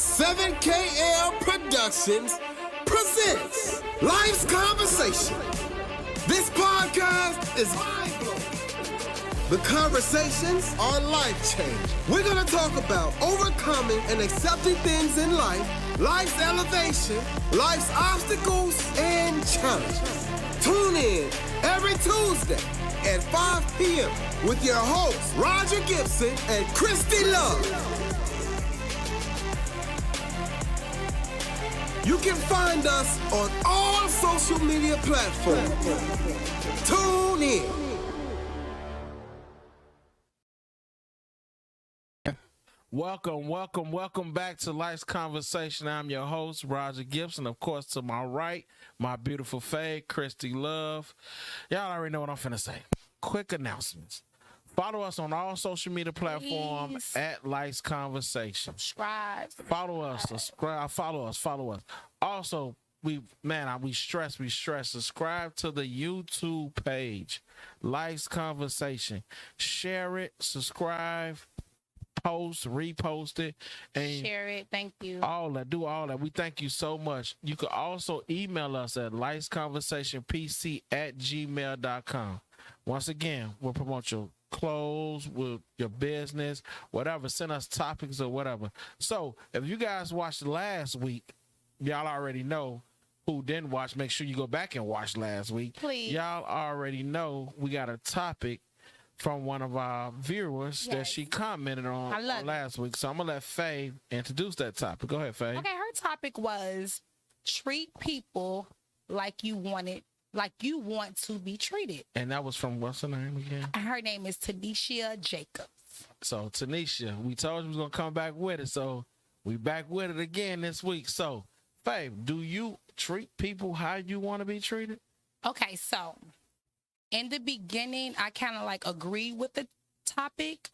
7KL Productions presents Life's Conversation. This podcast is mind-blowing. The conversations are life-changing. We're going to talk about overcoming and accepting things in life, life's elevation, life's obstacles, and challenges. Tune in every Tuesday at 5 p.m. with your hosts, Roger Gibson and Christy Love. You can find us on all social media platforms. Tune in. Welcome back to Life's Conversation. I'm your host, Roger Gibson. Of course, to my right, my beautiful Faye, Christy Love. Y'all already know what I'm finna say. Quick announcements. Follow us on all social media platforms at Life's Conversation. Subscribe. Follow us. Subscribe. Follow us. Also, we stress. Subscribe to the YouTube page, Life's Conversation. Share it. Subscribe. Post, repost it, and share it. Thank you. Do all that. We thank you so much. You can also email us at lifesconversationpc@gmail.com. Once again, we'll promote your clothes, with your business, whatever. Send us topics or whatever. So if you guys watched last week, y'all already know. Who didn't watch, make sure you go back and watch last week. Please. Y'all already know we got a topic from one of our viewers that she commented on last week. So I'm going to let Faye introduce that topic. Go ahead, Faye. Okay, her topic was treat people like you want to be treated. And that was from, what's her name again? Her name is Tanisha Jacobs. So, Tanisha, we told you we was going to come back with it. So, we back with it again this week. So, Faye, do you treat people how you want to be treated? Okay, so in the beginning, I kind of agree with the topic,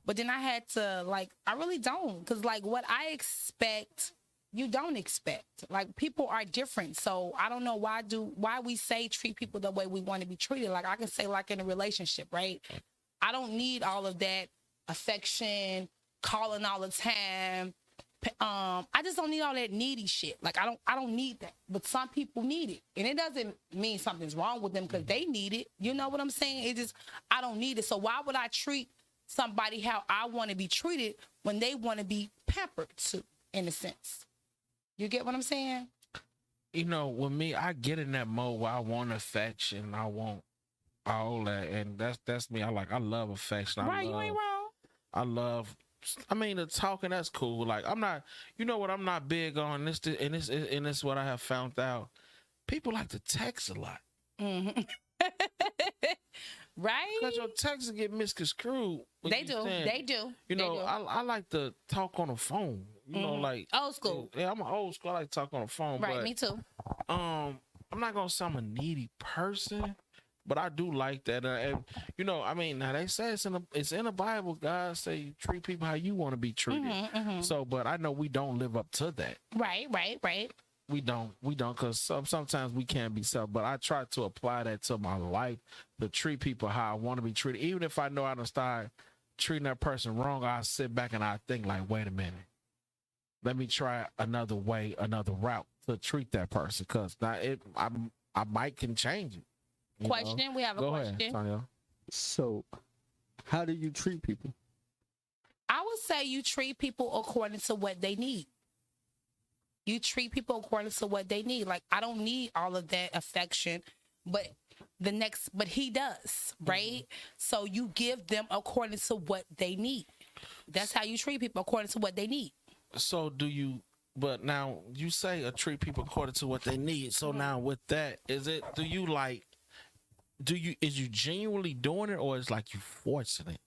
but then I had to I really don't, because what I expect, you don't expect. People are different, so I don't know why we say treat people the way we want to be treated. I can say in a relationship, right? I don't need all of that affection, calling all the time. I just don't need all that needy shit. I don't need that. But some people need it. And it doesn't mean something's wrong with them because they need it. You know what I'm saying? It just, I don't need it. So why would I treat somebody how I want to be treated when they want to be pampered too, in a sense? You get what I'm saying? You know, with me, I get in that mode where I want affection. I want all that. And that's me. I love affection. Right, you ain't wrong. The talking, that's cool. I'm not, you know what I'm not big on, this what I have found out. People like to text a lot. Mm-hmm. Right? Because your texts get misconstrued. They do. You know, I like to talk on the phone. You know, old school. Yeah, I'm an old school. I like to talk on the phone. Right, but, me too. I'm not going to say I'm a needy person. But I do like that. And, you know, now they say it's in the Bible. God say you treat people how you want to be treated. So, but I know we don't live up to that. Right. We don't, because sometimes we can't be self. But I try to apply that to my life, to treat people how I want to be treated. Even if I know I don't start treating that person wrong, I sit back and I think wait a minute. Let me try another way, another route to treat that person. Because I might can change it. Question. We have a question. Ahead, Tanya. So, how do you treat people? I would say you treat people according to what they need. You treat people according to what they need. I don't need all of that affection, but he does, right? So you give them according to what they need. That's how you treat people, according to what they need. So but now you say treat people according to what they need. So now with that, is you genuinely doing it, or is you forcing it?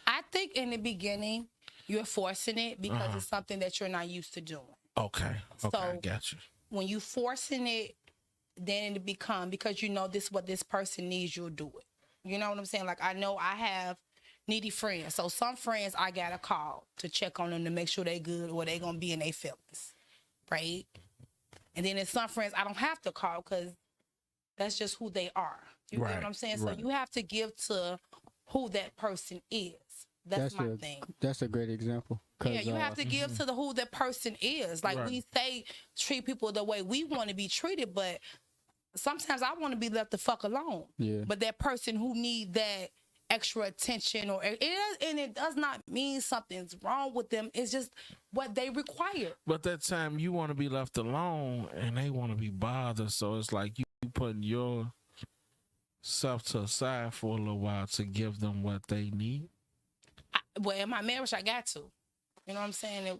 I think in the beginning you're forcing it because it's something that you're not used to doing. Okay, so I got you. When you forcing it, then it become, because you know this what this person needs, you'll do it. You know what I'm saying? I know I have needy friends, so some friends I gotta call to check on them to make sure they good or they gonna be in their feelings, right? And then there's some friends I don't have to call because that's just who they are. You get what I'm saying? So you have to give to who that person is. That's my thing. That's a great example. Yeah, you have to give to who the person is. Like we say, treat people the way we want to be treated, but sometimes I want to be left the fuck alone. Yeah. But that person who need that extra attention it does not mean something's wrong with them. It's just what they require. But that time you want to be left alone and they want to be bothered. So it's like you putting your self to the side for a little while to give them what they need. Well, in my marriage, I got to. You know what I'm saying?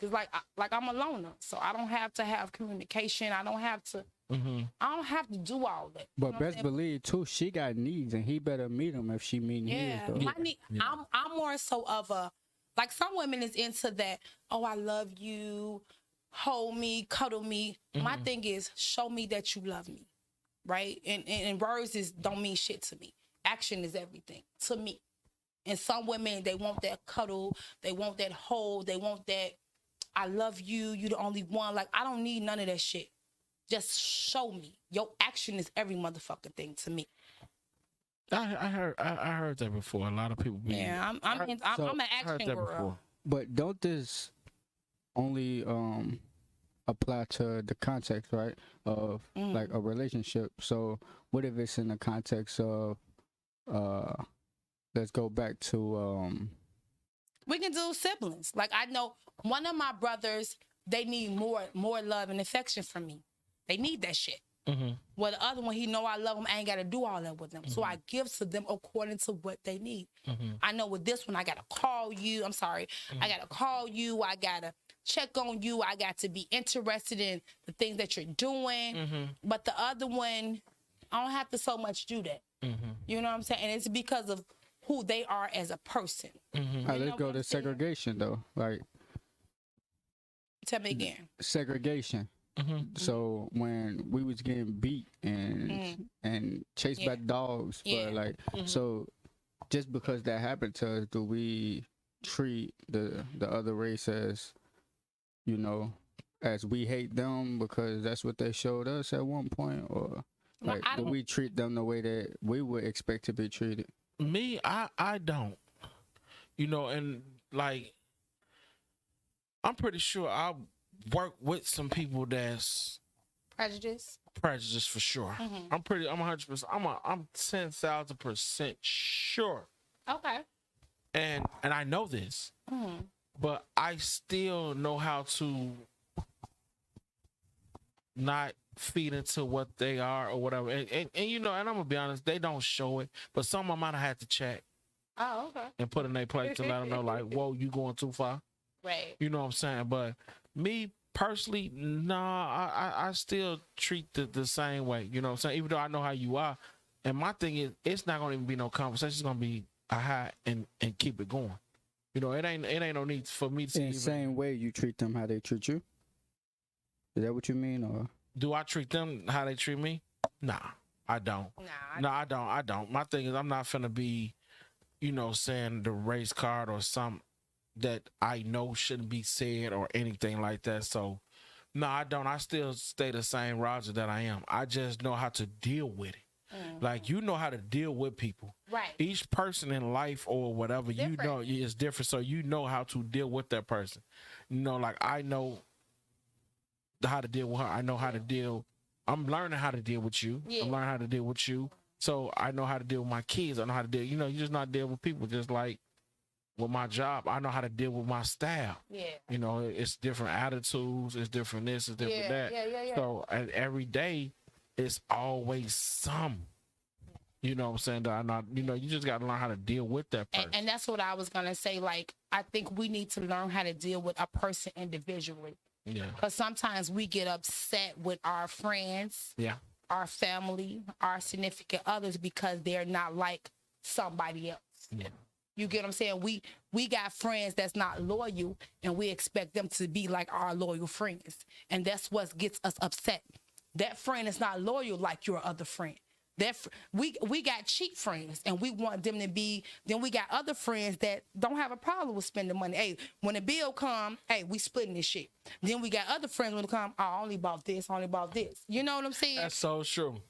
It's like I'm a loner, so I don't have to have communication. I don't have to. I don't have to do all that. But best believe too, she got needs, and he better meet them if she meeting his. Though. I'm more so of a, like, some women is into that. Oh, I love you, hold me, cuddle me. My thing is, show me that you love me, right? And words don't mean shit to me. Action is everything to me. And some women, they want that cuddle, they want that hold, they want that I love you, you the only one. Like, I don't need none of that shit. Just show me. Your action is every motherfucking thing to me. I heard that before. A lot of people. I'm an action girl. Before. But don't this only apply to the context, right, of like a relationship? So what if it's in the context of let's go back to we can do siblings. Like, I know one of my brothers, they need more love and affection from me. They need that shit. Well, the other one, he know I love him. I ain't got to do all that with them. So I give to them according to what they need. I know with this one, I got to call you. I'm sorry. I got to call you. I got to check on you. I got to be interested in the things that you're doing. But the other one, I don't have to so much do that. You know what I'm saying? And it's because of who they are as a person. Let's go to segregation, though. Like, tell me again. Segregation. So when we was getting beat and chased by dogs, but like, so just because that happened to us, do we treat the other race as, you know, as we hate them because that's what they showed us at one point, or like, do we treat them the way that we would expect to be treated? Me, I don't. You know, and like, I'm pretty sure I work with some people that's prejudice for sure. I'm 100%. I'm 10,000% sure. Okay. And I know this, but I still know how to not feed into what they are or whatever. And you know, and I'm gonna be honest, they don't show it, but some of them might have had to check. Oh, okay. And put in their place to let them know, like, whoa, you going too far. Right. You know what I'm saying? But me personally, I still treat the same way. You know what I'm saying? Even though I know how you are. And my thing is, it's not gonna even be no conversation. It's gonna be a hi and keep it going. You know, it ain't no need for me to. In the same way you treat them how they treat you. Is that what you mean, or do I treat them how they treat me? Nah, I don't. I don't. My thing is, I'm not finna be, you know, saying the race card or something that I know shouldn't be said or anything like that. So, no, I don't. I still stay the same Roger that I am. I just know how to deal with it. Like, you know how to deal with people. Right. Each person in life or whatever, you know, is different. So you know how to deal with that person. You know, like, I know how to deal with her. I know how to deal. I'm learning how to deal with you. I'm learning how to deal with you. So I know how to deal with my kids. I know how to deal. You know, you just not deal with people. Just like with my job, I know how to deal with my staff. Yeah. You know, it's different attitudes. It's different this. It's different that. Yeah. So and every day, it's always some. You know what I'm saying? That I'm not. You know, you just got to learn how to deal with that person. And that's what I was gonna say. Like, I think we need to learn how to deal with a person individually. Yeah. Because sometimes we get upset with our friends, our family, our significant others because they're not like somebody else. Yeah. You get what I'm saying? We got friends that's not loyal, and we expect them to be like our loyal friends. And that's what gets us upset. That friend is not loyal like your other friend. We got cheap friends, and we want them to be. Then we got other friends that don't have a problem with spending money. Hey, when the bill come, hey, we splitting this shit. Then we got other friends when it come, I only bought this, only bought this. You know what I'm saying? That's so true.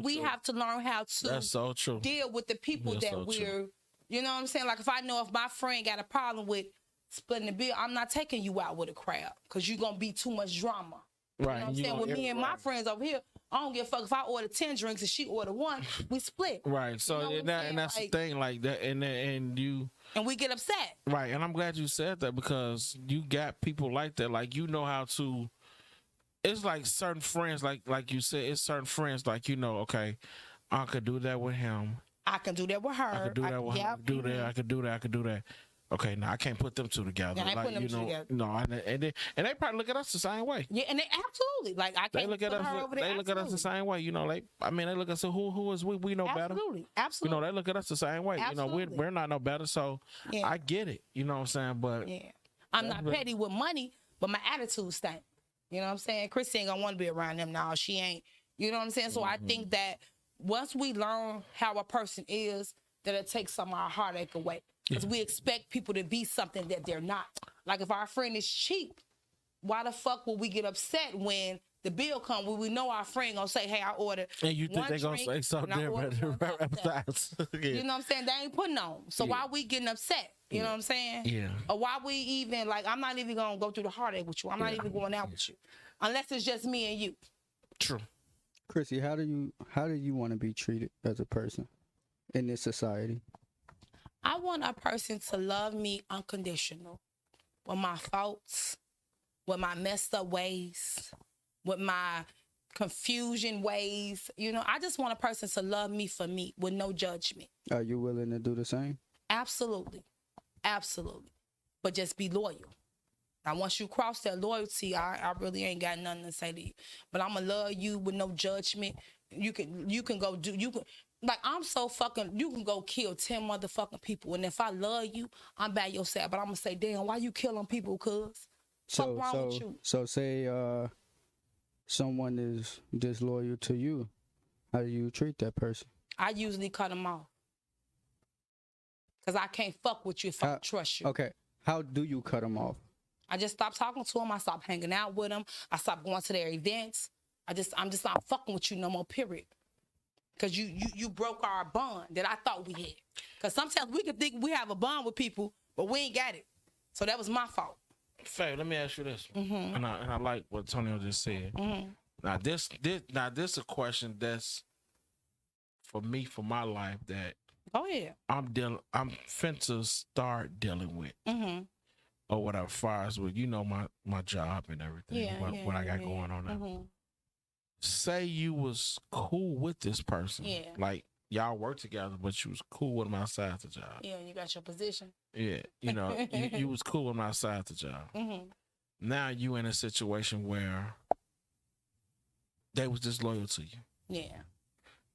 We have to learn how to That's so true. deal with the people that we're You know what I'm saying? Like if I know if my friend got a problem with splitting the bill, I'm not taking you out with a crowd because you're going to be too much drama. Right. You know what I'm saying? With me and my friends over here, I don't give a fuck if I order 10 drinks and she order 1, we split. Right. So you know and that's like, the thing, like that, and we get upset. Right. And I'm glad you said that because you got people like that. Like you know how to. It's like certain friends, like you said, it's certain friends like okay, I could do that with him. I can do that with her. I could do that with her. Do that. I could do that. I could do that. Okay, now I can't put them two together. Yeah, I ain't putting them together. No, and they probably look at us the same way. Yeah, and they absolutely like I can't. They look at us. They look at us the same way. Like they look at us. Who is we? We know better. Absolutely. They look at us the same way. Absolutely. We're not no better. So I get it. You know what I'm saying? But I'm not petty with money, but my attitude stank. You know what I'm saying? Chrissy ain't gonna want to be around them now. She ain't. You know what I'm saying? So I think that once we learn how a person is, that'll take some of our heartache away. Because we expect people to be something that they're not. Like if our friend is cheap, why the fuck will we get upset when the bill comes when we know our friend gonna say, hey, I ordered and you think they're gonna say something different? You know what I'm saying? They ain't putting on. So why we getting upset? You know what I'm saying? Yeah. Or why we even I'm not even gonna go through the heartache with you. I'm not even going out with you. Unless it's just me and you. True. Chrissy, how do you want to be treated as a person in this society? I want a person to love me unconditional with my faults, with my messed up ways, with my confusion ways. I just want a person to love me for me with no judgment. Are you willing to do the same? Absolutely. Absolutely. But just be loyal. Now, once you cross that loyalty, I really ain't got nothing to say to you. But I'm going to love you with no judgment. You can go do, like, I'm so fucking, you can go kill 10 motherfucking people. And if I love you, I'm by your side. But I'm going to say, damn, why you killing people, cuz? What's wrong with you? So say someone is disloyal to you. How do you treat that person? I usually cut them off. Because I can't fuck with you if I don't trust you. Okay. How do you cut them off? I just stopped talking to them. I stopped hanging out with them. I stopped going to their events. I'm just not fucking with you no more, period. Because you broke our bond that I thought we had. Because sometimes we can think we have a bond with people, but we ain't got it. So that was my fault. Faye, let me ask you this. And I like what Tonio just said. Now this is a question that's for me, for my life, that I'm finna start dealing with. Or whatever, as far as with my job and everything, what I got going on now. Say you was cool with this person. Yeah. Like y'all work together, but you was cool with him outside the job. Yeah, you got your position. Yeah, you was cool with him outside the job. Now you in a situation where they was disloyal to you. Yeah.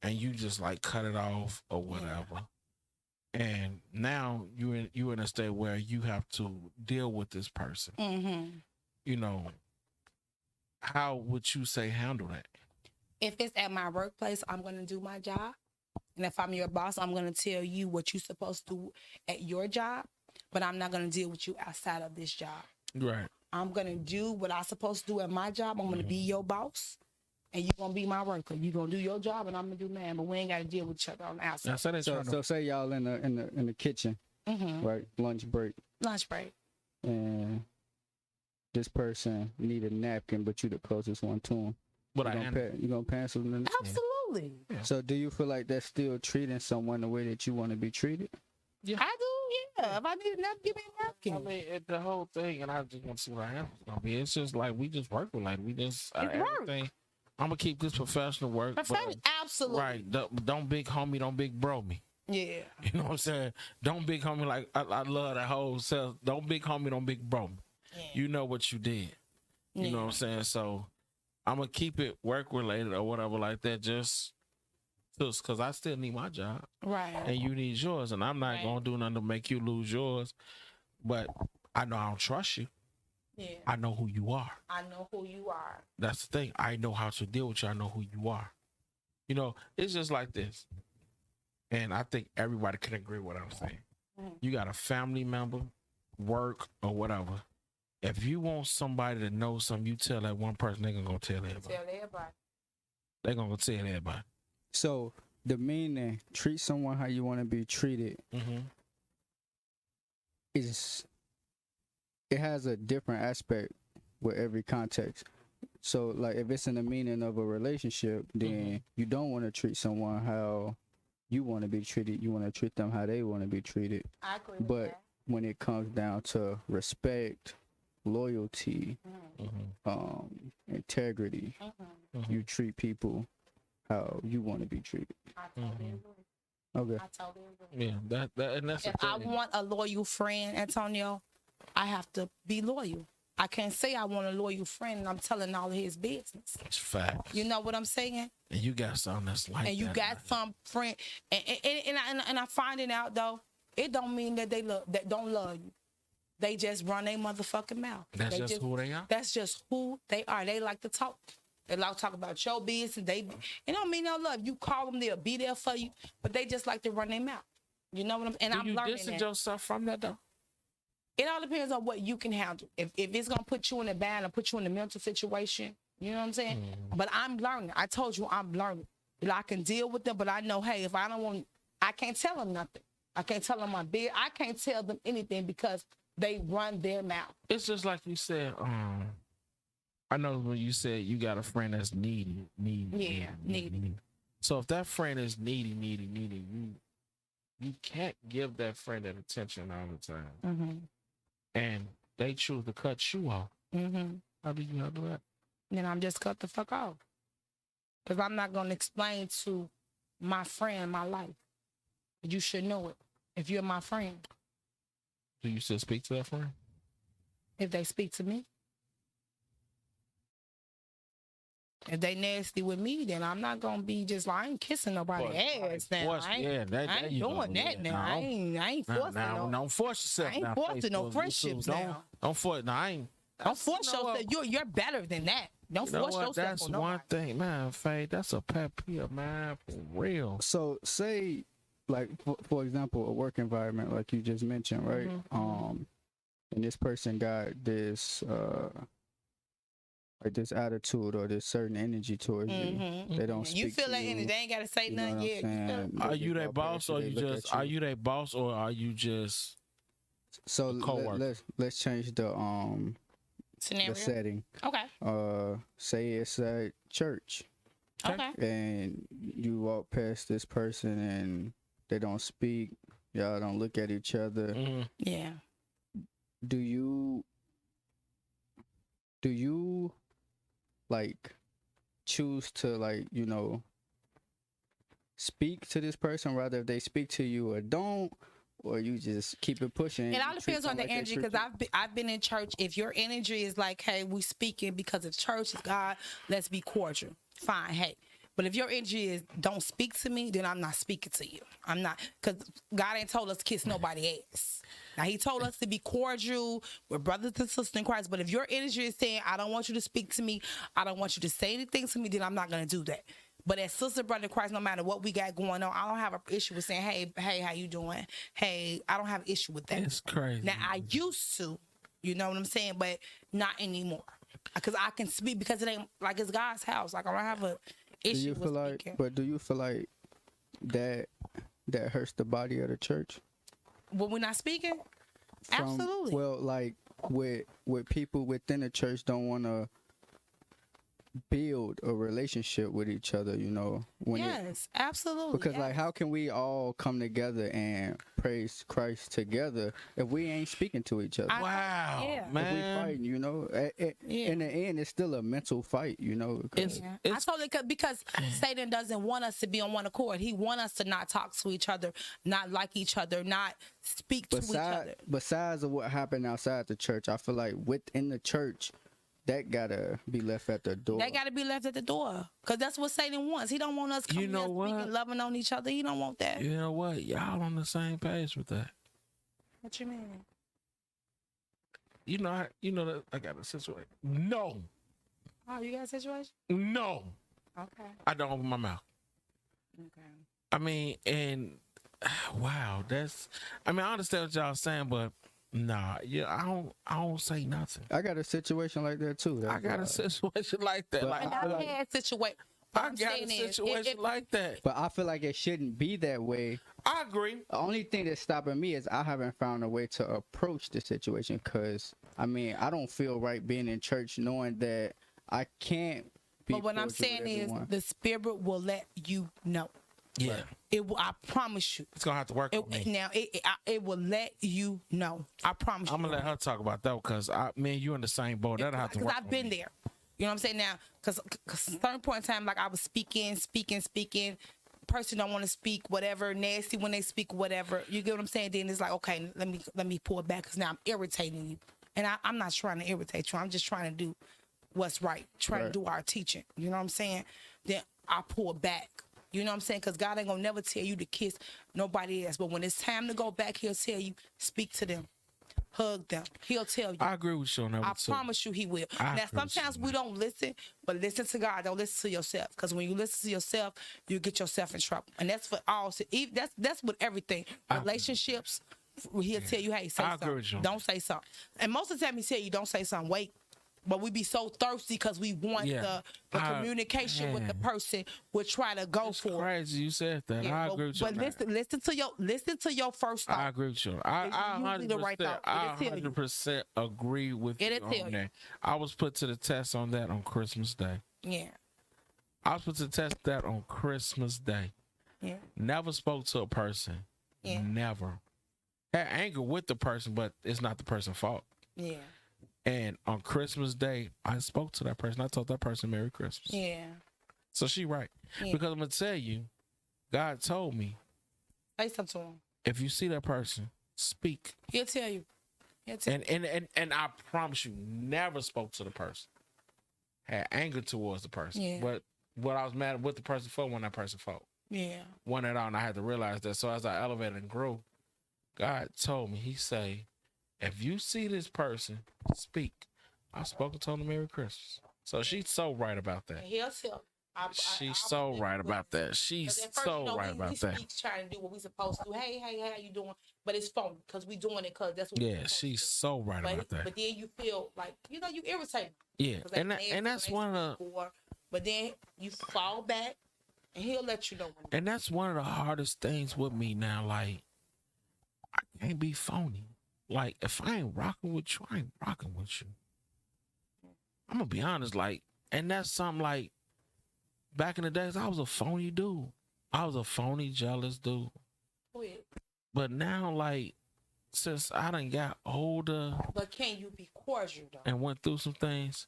And you just like cut it off or whatever. And now you in a state where you have to deal with this person. How would you say handle that? If it's at my workplace, I'm going to do my job. And if I'm your boss, I'm going to tell you what you're supposed to do at your job. But I'm not going to deal with you outside of this job. Right. I'm going to do what I'm supposed to do at my job. I'm going to be your boss. And you're going to be my worker. You're going to do your job and I'm going to do mine. But we ain't got to deal with each other on the outside. So say y'all in the kitchen, right? Lunch break. And this person need a napkin, but you the closest one to him. You gonna pass them? Absolutely. Yeah. So do you feel like that's still treating someone the way that you want to be treated? Yeah. I do, yeah. If I need a napkin, give me a napkin. I mean, the whole thing, and I just want to see what I answer gonna be. It's just like we just work with, like we just everything. I'm gonna keep this professional work. Absolutely. Right. Don't big homie, don't big bro me. Yeah. You know what I'm saying? Don't big homie, like I love that whole self. Don't big homie, don't big bro me. Yeah. You know what you did. You know what I'm saying? So I'm gonna keep it work related or whatever like that, just because I still need my job. Right. And you need yours. And I'm not gonna do nothing to make you lose yours. But I know I don't trust you. Yeah. I know who you are. That's the thing. I know how to deal with you. I know who you are. It's just like this. And I think everybody can agree with what I'm saying. You got a family member, work, or whatever. If you want somebody to know something, you tell that one person, they're going to go tell everybody. They're going to go tell everybody. So the meaning, treat someone how you want to be treated, is it has a different aspect with every context. So like if it's in the meaning of a relationship, then you don't want to treat someone how you want to be treated. You want to treat them how they want to be treated. I agree with But that. when it comes down to respect, loyalty, integrity, you treat people how you want to be treated. I totally agree. Okay. I totally agree. Yeah, that and that's If the I thing. want a loyal friend, Antonio, I have to be loyal. I can't say I want a loyal friend and I'm telling all of his business. It's facts. You know what I'm saying? And you got something that's like And you that, got man. some friend, and I find it out though. It don't mean that they don't love you. They just run their motherfucking mouth. That's They just who they are. That's just who they are. They like to talk. They like to talk about your business. It don't mean no love. You call them, they'll be there for you. But they just like to run their mouth. You know what I'm? And Do I'm you learning distance that. yourself from that though? It all depends on what you can handle. If it's gonna put you in a bad or put you in a mental situation, you know what I'm saying? But I'm learning. I told you I'm learning. I can deal with them, but I know, hey, if I don't want, I can't tell them nothing. I can't tell them my bed. I can't tell them anything because they run their mouth. It's just like you said. I know when you said you got a friend that's needy. Needy. So if that friend is needy, you can't give that friend that attention all the time, Mm-hmm. and they choose to cut you off. Mm-hmm. How do you handle that? Then I'm just cut the fuck off. Because I'm not going to explain to my friend my life. You should know it if you're my friend. Do you still speak to that friend? If they speak to me. If they nasty with me, then I'm not going to be just like, I ain't kissing nobody's ass now. I ain't, I ain't doing that now. I ain't forcing no. Don't force yourself. I ain't now, forcing no Facebook, friendships YouTube. now. Don't force. No, I ain't. Don't force you know yourself. You're better than that. Don't You know force what? yourself That's on one nobody. thing, man. Faye, that's a pet peeve, man. For real. So say, like for example, a work environment like you just mentioned, right? And this person got this like this attitude or this certain energy towards you. They don't speak You feel to that you. energy. They ain't got to say You know nothing what I'm yet. saying? Are They you walk their boss past you, or they you look just? at you. Are you their boss or are you just? So coworker? let's change the Scenario. setting. Okay. Say it's at church Okay. and you walk past this person and they don't speak. Y'all don't look at each other. Yeah. Do you like choose to like, you know, speak to this person rather if they speak to you or don't, or you just keep it pushing? It all depends on the energy because I've been in church. If your energy is like, hey, we speaking because it's church, it's God, let's be cordial. Fine, hey. But if your energy is don't speak to me, then I'm not speaking to you. I'm not, because God ain't told us to kiss nobody ass. Now he told us to be cordial. We're brothers and sisters in Christ. But if your energy is saying, I don't want you to speak to me, I don't want you to say anything to me, then I'm not gonna do that. But as sister, brother in Christ, no matter what we got going on, I don't have an issue with saying, hey, how you doing? Hey, I don't have an issue with that. It's crazy. Now, I used to, you know what I'm saying, but not anymore. Because I can speak, because it ain't, like, it's God's house. Like, I don't have a issue with speaking. But do you feel like that hurts the body of the church? When we're not speaking? Absolutely. Well, like, with people within the church don't want to build a relationship with each other, you know? Yes, absolutely. Because, like, how can we all come together and praise Christ together if we ain't speaking to each other? Wow, Yeah. If man. we fighting, you know? In the end, it's still a mental fight, you know? 'cause- I told it because Satan doesn't want us to be on one accord. He wants us to not talk to each other, not like each other, not speak to each other. Besides of what happened outside the church, I feel like within the church, that gotta be left at the door. That got to be left at the door because that's what Satan wants. He don't want us coming know here what? speaking, loving on each other. He don't want that. You know what? Y'all on the same page with that. What you mean? You know that I got a situation. No, Oh, you got a situation? no, Okay. I don't open my mouth. Okay. I mean, and wow, I understand what y'all saying, but nah, yeah, I don't say nothing. I got a situation like that too. I got a situation like that. But Like, And I've had situation. I I'm got a saying is, situation like that. But I feel like it shouldn't be that way. I agree. The only thing that's stopping me is I haven't found a way to approach the situation. Cause I mean, I don't feel right being in church knowing that I can't be. But what I'm cordial saying with is, everyone. the Spirit will let you know. Yeah. It will. I promise you. It's gonna have to work on me. Now, it will let you know. I promise you. I'm gonna let her talk about that because me and you in the same boat. That'll have to work. Because I've been there. You know what I'm saying? Now, because certain point in time, like I was speaking. Person don't want to speak, whatever, nasty when they speak, whatever. You get what I'm saying? Then it's like, okay, let me pull it back because now I'm irritating you. And I'm not trying to irritate you. I'm just trying to do what's right. Trying to do our teaching. You know what I'm saying? Then I pull back. You know what I'm saying? Because God ain't going to never tell you to kiss nobody else. But when it's time to go back, he'll tell you, speak to them. Hug them. He'll tell you. I agree with you on that. I promise you he will. Now, sometimes we don't listen, but listen to God. Don't listen to yourself. Because when you listen to yourself, you get yourself in trouble. And that's for all. That's with everything. Relationships, he'll tell you, hey, say something. Don't say something. And most of the time he tell you, don't say something. Wait. But we be so thirsty because we want the communication with the person. We'll try to go for it. Crazy you said that. I agree with you. But listen to your first thought. I agree with you. I 100% agree with you on that. I was put to the test on that on Christmas Day. Yeah. I was put to the test that on Christmas Day. Yeah. Never spoke to a person. Yeah. Never. Had anger with the person, but it's not the person's fault. Yeah. And on Christmas Day, I spoke to that person. I told that person Merry Christmas. Yeah. So she right. Yeah. Because I'm going to tell you, God told me. Say something to him. If you see that person, speak. He'll tell you. And I promise you, never spoke to the person. Had anger towards the person. Yeah. But what I was mad with the person for when that person fought. Yeah. One and all, and I had to realize that. So as I elevated and grew, God told me, he say, if you see this person, speak. I spoke and told him Merry Christmas. So she's so right about that. He'll tell. She's so right about that. She's so right about that. He's trying to do what we supposed to do. Hey, how you doing? But it's phony because we doing it because that's what. Yeah, she's so right about that. But then you feel like you irritated. Yeah, and that's one of the. But then you fall back, and he'll let you know. And that's one of the hardest things with me now. Like, I can't be phony. Like, if I ain't rocking with you, I ain't rocking with you. I'm gonna be honest. Like, and that's something like. Back in the days, I was a phony dude. I was a phony, jealous dude. But now, like, since I done got older. But can you be cordial, though? And went through some things.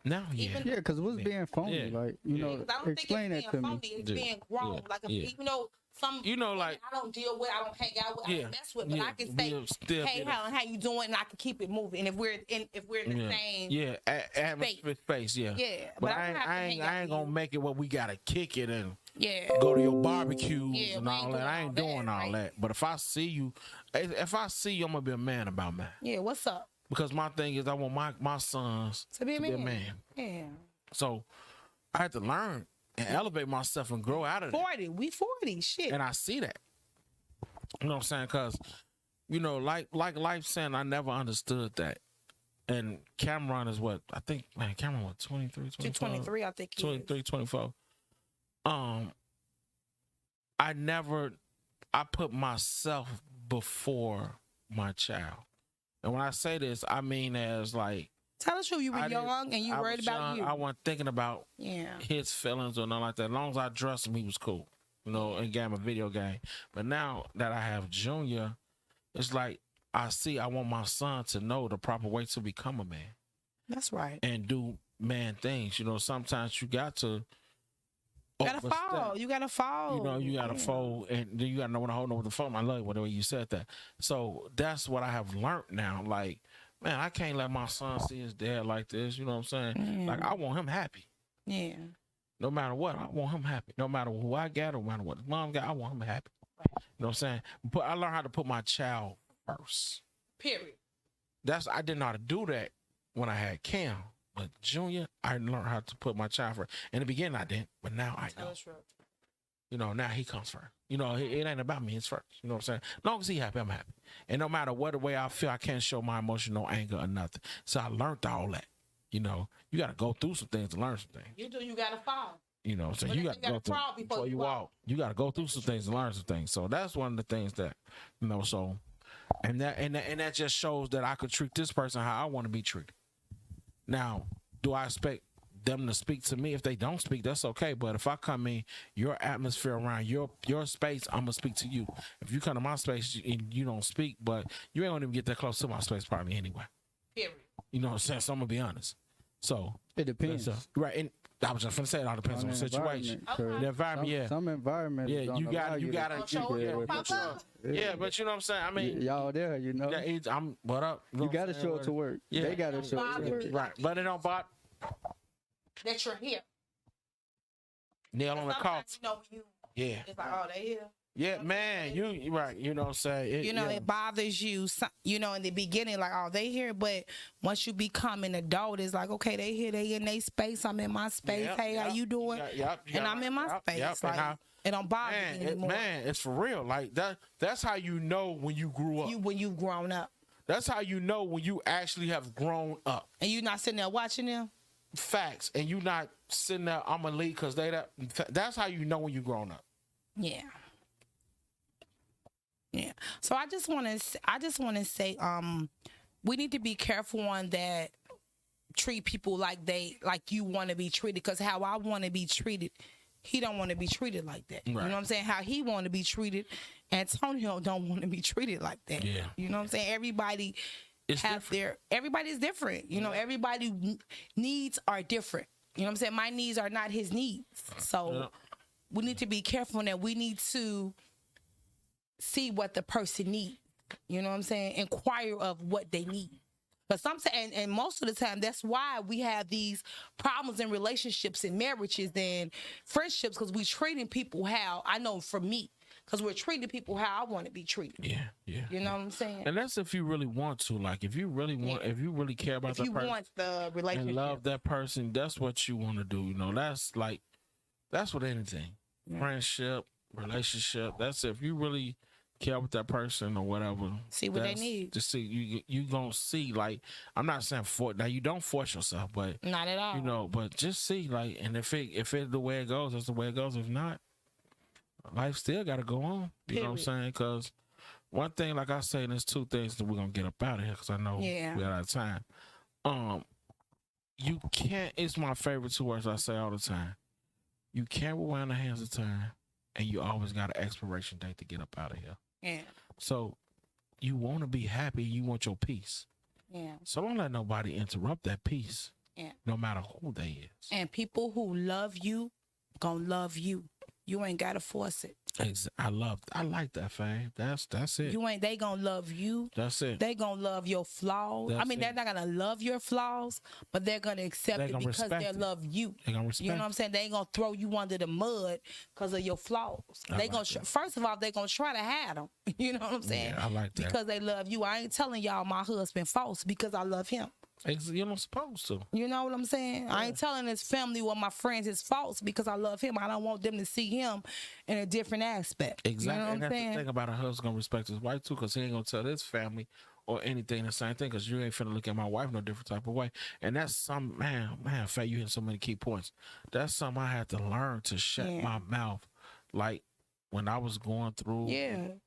Now, yeah. Yeah, because what's being phony? Like, you know, explain that to me. It's being grown. Like, even though some, like, I don't deal with, I don't hang out with, I don't mess with, but I can say, hey, how you doing? And I can keep it moving. And if we're in the same space, yeah. But I ain't gonna make it where we gotta kick it and go to your barbecues and all that. I ain't doing all that. But if I see you, I'm gonna be a man about mine. Yeah, what's up? Because my thing is, I want my sons to be a man. Yeah. So I had to learn and elevate myself and grow out of it. We 40, shit. And I see that. You know what I'm saying? Because, like Life saying, I never understood that. And Cameron is what? I think, Cameron, what, 23, 24? 23, I think he 23, is. 24. I put myself before my child. And when I say this, I mean as like. Tell us who you were young and you worried about you. I wasn't thinking about his feelings or nothing like that. As long as I dressed him, he was cool. And gave him a video game. But now that I have Junior, it's like I want my son to know the proper way to become a man. That's right. And do man things. Sometimes you got to. You gotta fall. You gotta fall. You gotta fold, and then you gotta know when to hold on with the phone. I love the way you said that. So that's what I have learned now. Like, man, I can't let my son see his dad like this. You know what I'm saying? Like, I want him happy. Yeah. No matter what, I want him happy. No matter who I got, no matter what his mom got, I want him happy. Right. You know what I'm saying? But I learned how to put my child first. Period. I didn't know how to do that when I had Cam. But Junior, I learned how to put my child first. In the beginning, I didn't, but now I know. That's right. Now he comes first. It ain't about me. It's first. You know what I'm saying? As long as he happy, I'm happy. And no matter what the way I feel, I can't show my emotional anger or nothing. So I learned all that. You got to go through some things to learn some things. You do. You got to fall. You know, so But you then got to go through crawl before you walk. You got to go through some things and learn some things. So that's one of the things that, you know. So, and that just shows that I could treat this person how I want to be treated. Now, do I expect them to speak to me? If they don't speak, that's okay. But if I come in your atmosphere around your space, I'm gonna speak to you. If you come to my space and you don't speak, but you ain't gonna even get that close to my space probably anyway. Period. You know what I'm saying? So I'm gonna be honest. So it depends. Right. And I was just gonna say it all depends on the situation. Okay. The environment, Some environments. yeah, you got yeah, but you know what I'm saying? I mean, y'all there, you know. Yeah, I'm what up? You gotta show it to work. Yeah. They gotta show it to work. Right. But it don't bother That you're here. nail on the coffin. You know, you. Yeah. It's like, oh, they here. Yeah, man, you right. You know what I'm saying? It bothers you, you know, in the beginning, like, oh, they here. But once you become an adult, it's like, okay, they here, they in their space. I'm in my space. Hey, how you doing? And I'm in my space. Like, it don't bother me anymore. It's for real. Like that's how you know when you grew up. When you've grown up. That's how you know when you actually have grown up. And you not sitting there watching them? Facts. And you not sitting there, I'm going to leave because that's how you know when you grown up. Yeah. Yeah. So I just want to say we need to be careful on that. Treat people like you want to be treated, because how I want to be treated, he don't want to be treated like that. Right. You know what I'm saying? How he want to be treated, Antonio don't want to be treated like that. Yeah. You know what I'm saying? Everybody everybody's different. You know, everybody needs are different. You know what I'm saying? My needs are not his needs. So we need to be careful that we need to see what the person needs. You know what I'm saying? Inquire of what they need. But sometimes, and most of the time, that's why we have these problems in relationships and marriages and friendships, because we're treating people how, I know for me, because we're treating people how I want to be treated. Yeah, yeah. You know what I'm saying? And that's if you really want to. Like, if you really want, if you really care about that person. If you want the relationship. And love that person, that's what you want to do. You know, that's with anything. Yeah. Friendship, relationship. That's if you really care with that person or whatever. See what they need. To see you gonna see, like, I'm not saying now you don't force yourself, but not at all. You know, but just see, like, and if it's the way it goes, that's the way it goes. If not, life still gotta go on. You know what I'm saying? Because one thing, like I say, there's two things that we're gonna get up out of here, because I know we're out of time. You can't, it's my favorite two words I say all the time. You can't rewind the hands of time, and you always got an expiration date to get up out of here. Yeah. So you want to be happy. You want your peace. Yeah. So don't let nobody interrupt that peace. Yeah. No matter who they is. And people who love you, gonna love you. You ain't gotta force it. I like that, fam. That's it. They gonna love you. That's it. They gonna love your flaws. They're not gonna love your flaws, but they're gonna accept it because they love you. They gonna respect. You know what I'm saying? They ain't gonna throw you under the mud because of your flaws. First of all, they gonna try to hide them. You know what I'm saying? Yeah, I like that. Because they love you. I ain't telling y'all my husband false because I love him. You're not supposed to. You know what I'm saying? Yeah. I ain't telling his family or my friends his faults because I love him. I don't want them to see him in a different aspect. Exactly. You know what and I'm saying? The thing about a husband gonna respect his wife too, because he ain't gonna tell his family or anything the same thing, because you ain't finna look at my wife no different type of way. And that's some man, Faye, you hit so many key points. That's something I had to learn to shut my mouth. Like, when I was going through,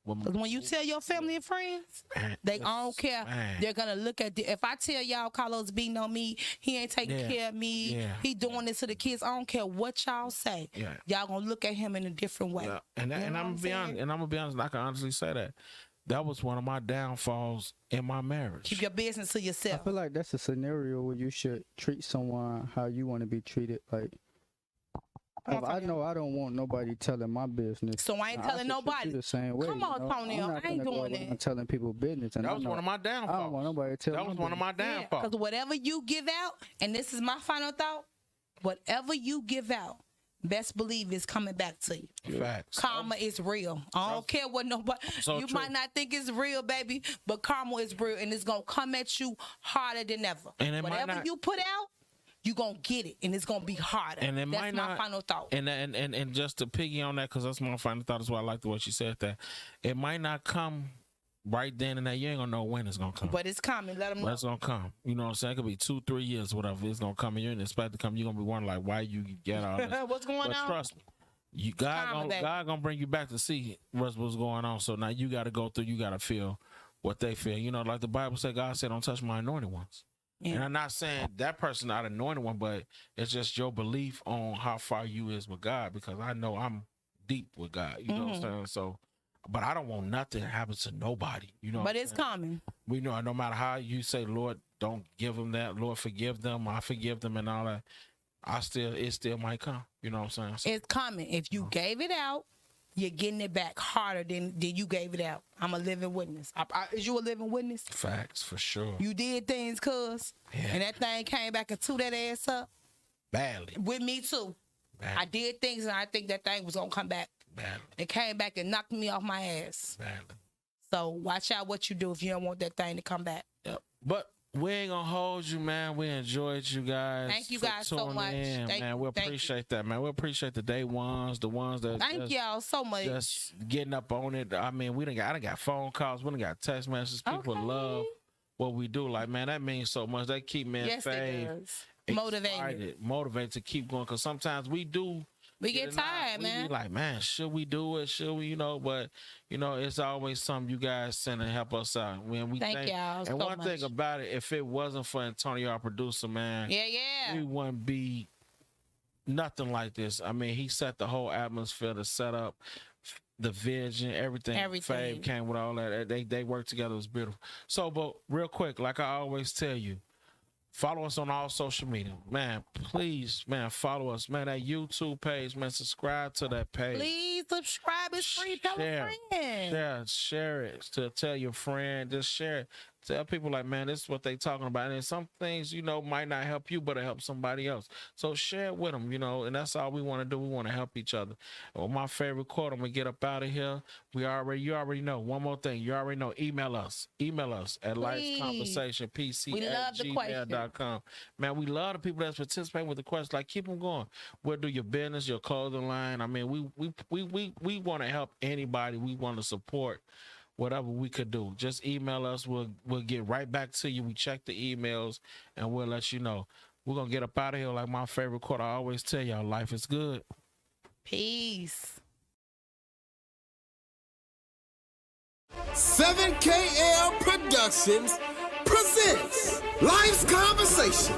when you tell your family and friends, they don't care. Man. They're gonna look at if I tell y'all Carlos beating on me, he ain't taking care of me, he doing this to the kids. I don't care what y'all say. Yeah. Y'all gonna look at him in a different way. Yeah. And I'm gonna be honest. And I'm gonna be honest. I can honestly say that was one of my downfalls in my marriage. Keep your business to yourself. I feel like that's a scenario where you should treat someone how you want to be treated. Like, I know I don't want nobody telling my business. So I ain't telling nobody. The same way. Come on, Tony. I ain't doing that. I'm telling people business. And that was one of my downfalls. I don't want nobody to tell. That was one of my downfalls. Because whatever you give out, and this is my final thought, whatever you give out, best believe it's coming back to you. Facts. Karma is real. I don't care what nobody. You might not think it's real, baby, but karma is real, and it's gonna come at you harder than ever. And whatever you put out, you gonna get it, and it's gonna be harder. And it that's my final thought. And just to piggy on that, because that's my final thought as well. I like the way she said that. It might not come right then and there, you ain't gonna know when it's gonna come. But it's coming. Let them know. But it's gonna come. You know what I'm saying? It could be 2-3 years, whatever. It's gonna come, and you didn't expect to come. You're gonna be wondering like, why you get all this. What's going but on? Trust me, God gonna bring you back to see what's going on. So now you got to go through. You got to feel what they feel. You know, like the Bible said, God said, "Don't touch my anointed ones." Yeah. And I'm not saying that person not anointed one, but it's just your belief on how far you is with God. Because I know I'm deep with God. You know what I'm saying? So. But I don't want nothing to happen to nobody, you know. But it's coming. We know no matter how you say, Lord, don't give them that. Lord, forgive them. I forgive them and all that. It still might come. You know what I'm saying? So, it's coming. If you gave it out, you're getting it back harder than you gave it out. I'm a living witness. Is you a living witness? Facts, for sure. You did things, and that thing came back and threw that ass up. Badly. With me too. Badly. I did things and I think that thing was gonna come back. Badly. It came back and knocked me off my ass. Badly. So watch out what you do if you don't want that thing to come back. Yep. But we ain't gonna hold you, man. We enjoyed you guys. Thank you guys so much. Man, we appreciate that, man. We appreciate the day ones, the ones that. Thank y'all so much. Just getting up on it. I mean, I done got phone calls. We done got text messages. People love what we do. Like, man, that means so much. They keep me in faith. Motivated to keep going. Because sometimes we get tired, man. We be like, man, should we do it? Should we, But, it's always something you guys send and help us out. Thank y'all and one thing about it, if it wasn't for Antonio, our producer, man, we wouldn't be nothing like this. I mean, he set the whole atmosphere, the setup, the vision, everything. Fave came with all that. They worked together. It was beautiful. So, but real quick, like I always tell you, follow us on all social media. Man, please, man, follow us. Man, that YouTube page, man, subscribe to that page. Please subscribe. It's free. Tell a friend. Share it. To tell your friend. Just share it. Tell people like, man, this is what they talking about. And some things, might not help you, but it helps somebody else. So share it with them, and that's all we want to do. We want to help each other. Well, my favorite quote, I'm going to get up out of here. You already know. One more thing. You already know. Email us at lifeconversationpc@gmail.com. Man, we love the people that's participating with the questions. Like, keep them going. We'll do your business, your clothing line. I mean, we want to help anybody. We want to support whatever we could do. Just email us. We'll get right back to you. We check the emails and we'll let you know. We're going to get up out of here. Like my favorite quote, I always tell y'all, life is good. Peace. 7KL Productions presents Life's Conversation.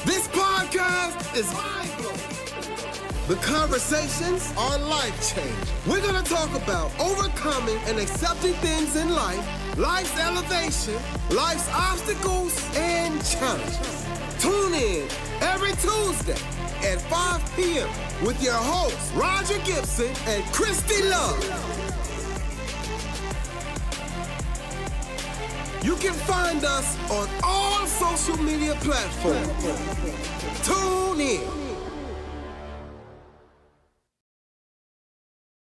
This podcast is mind-blowing. The conversations are life-changing. We're going to talk about overcoming and accepting things in life, life's elevation, life's obstacles, and challenges. Tune in every Tuesday at 5 p.m. with your hosts, Roger Gibson and Christy Love. You can find us on all social media platforms. Tune in.